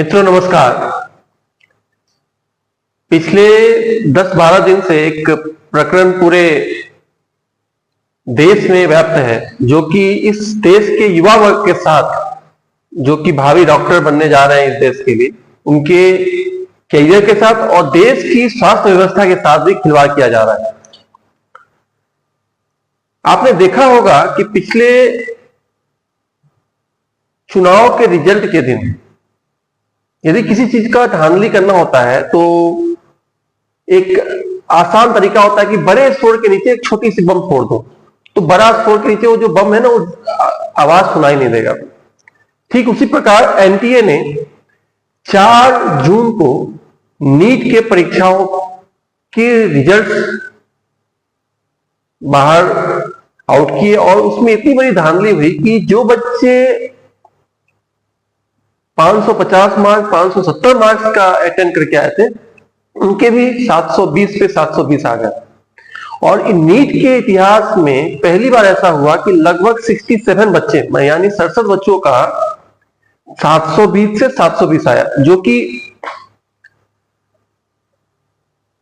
मित्रों नमस्कार। पिछले 10-12 दिन से एक प्रकरण पूरे देश में व्याप्त है, जो कि इस देश के युवा वर्ग के साथ, जो कि भावी डॉक्टर बनने जा रहे हैं इस देश के लिए, उनके करियर के साथ और देश की स्वास्थ्य व्यवस्था के साथ भी खिलवाड़ किया जा रहा है। आपने देखा होगा कि पिछले चुनाव के रिजल्ट के दिन यदि किसी चीज का धांधली करना होता है तो एक आसान तरीका होता है कि बड़े स्टोर के नीचे एक छोटी सी बम फोड़ दो, तो बड़ा स्टोर के नीचे वो जो बम है ना, वो आवाज सुनाई नहीं देगा। ठीक उसी प्रकार एनटीए ने 4 जून को नीट के परीक्षाओं के रिजल्ट बाहर आउट किए और उसमें इतनी बड़ी धांधली हुई कि जो बच्चे 550 मार्क्स 570 मार्क्स का अटेंड करके आए थे, उनके भी 720 पे 720 आ गए। और इन नीट के इतिहास में पहली बार ऐसा हुआ कि लगभग 67 बच्चे, यानी 67 बच्चों का 720 से 720 आया, जो कि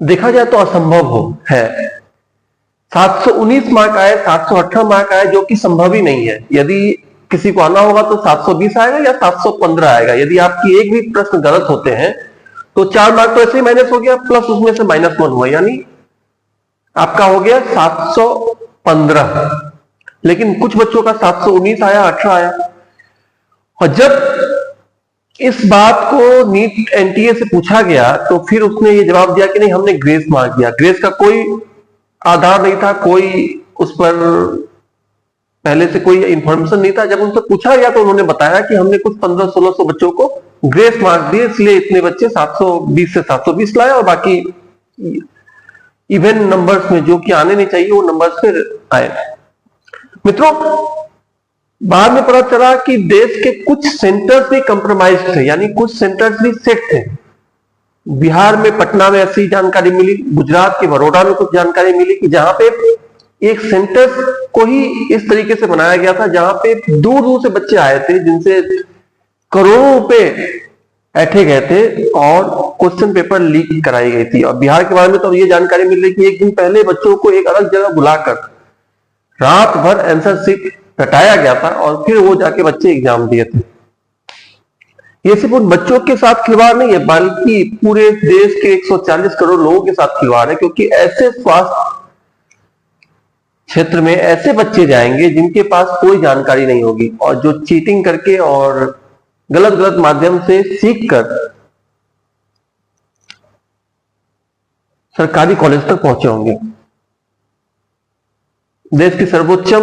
देखा जाए तो असंभव है। 719 मार्क आए, 718 मार्क आए, जो कि संभव ही नहीं है। यदि किसी को आना होगा तो 720 आएगा या 715 आएगा। यदि आपकी एक भी प्रश्न गलत होते हैं तो 4 मार्क तो ऐसे ही माइनस हो गया, प्लस उसमें से -1 हुआ, यानी आपका हो गया 715। लेकिन कुछ बच्चों का 719 आया, 18 आया। और जब इस बात को नीट एनटीए से पूछा गया तो फिर उसने ये जवाब दिया कि नहीं, हमने ग्रेस मार्क दिया। ग्रेस का कोई आधार नहीं था, कोई उस पर पहले से कोई इंफॉर्मेशन नहीं था। जब उनसे पूछा गया तो उन्होंने बताया कि हमने कुछ 1500-1600 बच्चों को ग्रेस मार्क दिए, इसलिए इतने बच्चे 720 से 720 लाए और बाकी इवन नंबर्स में जो कि आने नहीं चाहिए वो नंबर्स पे आए। मित्रों, बाद में पता चला कि देश के कुछ सेंटर्स भी कंप्रोमाइज थे, यानी कुछ सेंटर्स भी सेट थे। बिहार में पटना में ऐसी जानकारी मिली, गुजरात के बड़ौदा में कुछ जानकारी मिली कि जहां पे एक सेंटर को ही इस तरीके से बनाया गया था, जहां पे दूर दूर से बच्चे आए थे जिनसे करोड़ों रुपए ऐंठे गए थे और क्वेश्चन पेपर लीक कराई गई थी। और बिहार के बारे में तो ये जानकारी मिल रही कि एक दिन पहले बच्चों को एक अलग जगह बुलाकर रात भर आंसर शीट रटाया गया था और फिर वो जाके बच्चे एग्जाम दिए थे। ये सिर्फ उन बच्चों के साथ खिलवाड़ नहीं है, बल्कि पूरे देश के 140 करोड़ लोगों के साथ खिलवाड़ है, क्योंकि ऐसे स्वास्थ्य क्षेत्र में ऐसे बच्चे जाएंगे जिनके पास कोई जानकारी नहीं होगी और जो चीटिंग करके और गलत गलत माध्यम से सीख कर सरकारी कॉलेज तक पहुंचे होंगे। देश की सर्वोत्तम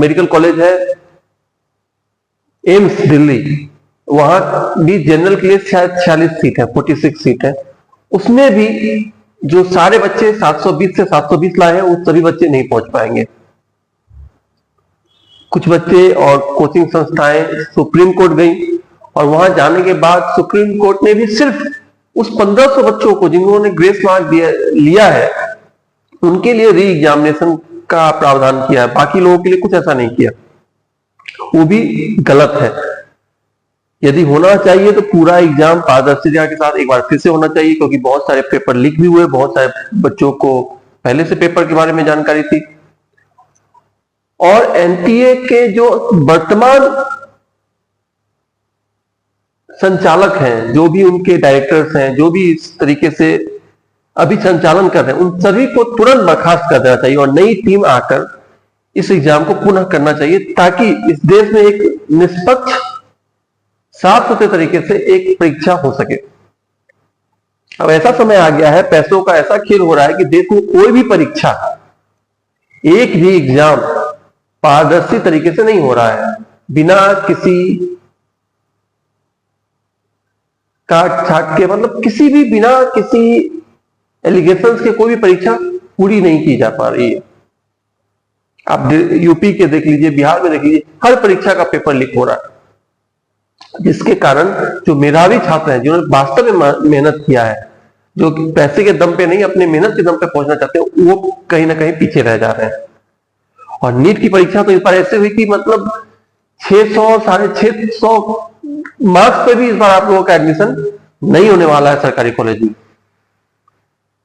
मेडिकल कॉलेज है एम्स दिल्ली, वहां भी जनरल के लिए शायद 46 सीट है, 46 सीट है। उसमें भी जो सारे बच्चे 720 से 720 लाए हैं, वो सभी बच्चे नहीं पहुंच पाएंगे। कुछ बच्चे और कोचिंग संस्थाएं सुप्रीम कोर्ट गई और वहां जाने के बाद सुप्रीम कोर्ट ने भी सिर्फ उस 1500 बच्चों को जिन्होंने ग्रेस मार्क लिया है, उनके लिए री एग्जामिनेशन का प्रावधान किया है। बाकी लोगों के लिए कुछ ऐसा नहीं किया, वो भी गलत है। यदि होना चाहिए तो पूरा एग्जाम पारदर्शिता के साथ एक बार फिर से होना चाहिए, क्योंकि बहुत सारे पेपर लीक भी हुए, बहुत सारे बच्चों को पहले से पेपर के बारे में जानकारी थी। और एनटीए के जो वर्तमान संचालक हैं, जो भी उनके डायरेक्टर्स हैं, जो भी इस तरीके से अभी संचालन कर रहे हैं, उन सभी को तुरंत बर्खास्त कर देना चाहिए और नई टीम आकर इस एग्जाम को पुनः करना चाहिए, ताकि इस देश में एक निष्पक्ष साफ सुथरे तरीके से एक परीक्षा हो सके। अब ऐसा समय आ गया है, पैसों का ऐसा खेल हो रहा है कि देश में कोई भी परीक्षा, एक भी एग्जाम पारदर्शी तरीके से नहीं हो रहा है। बिना किसी काट छाट के, मतलब किसी भी बिना किसी एलिगेशंस के कोई भी परीक्षा पूरी नहीं की जा पा रही है। आप यूपी के देख लीजिए, बिहार में देख लीजिए, हर परीक्षा का पेपर लीक हो रहा है, जिसके कारण जो मेधावी छात्र हैं, जिन्होंने वास्तव में मेहनत किया है, जो पैसे के दम पे नहीं अपने मेहनत के दम पे पहुंचना चाहते हैं, वो कहीं ना कहीं पीछे रह जा रहे हैं। और नीट की परीक्षा तो इस बार ऐसे हुई कि मतलब 600 650 मार्क्स पे भी इस बार आप लोगों का एडमिशन नहीं होने वाला है सरकारी कॉलेज में।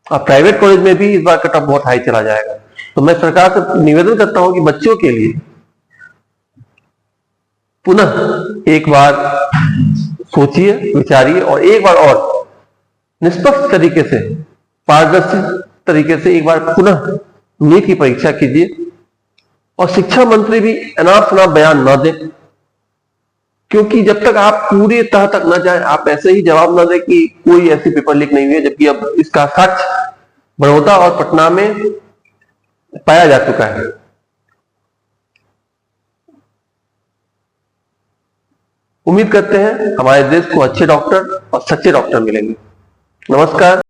और प्राइवेट कॉलेज में भी इस बार कट ऑफ बहुत हाई चला जाएगा। तो मैं सरकार से निवेदन करता हूं कि बच्चों के लिए पुनः एक बार सोचिए, विचारिए और एक बार और निष्पक्ष तरीके से, पारदर्शी तरीके से एक बार पुनः नीट की परीक्षा कीजिए। और शिक्षा मंत्री भी अनाप शनाप बयान न दें, क्योंकि जब तक आप पूरी तह तक न जाए, आप ऐसे ही जवाब न दें कि कोई ऐसी पेपर लीक नहीं हुई है, जबकि अब इसका सच बड़ौदा और पटना में पाया जा चुका है। उम्मीद करते हैं हमारे देश को अच्छे डॉक्टर और सच्चे डॉक्टर मिलेंगे। नमस्कार।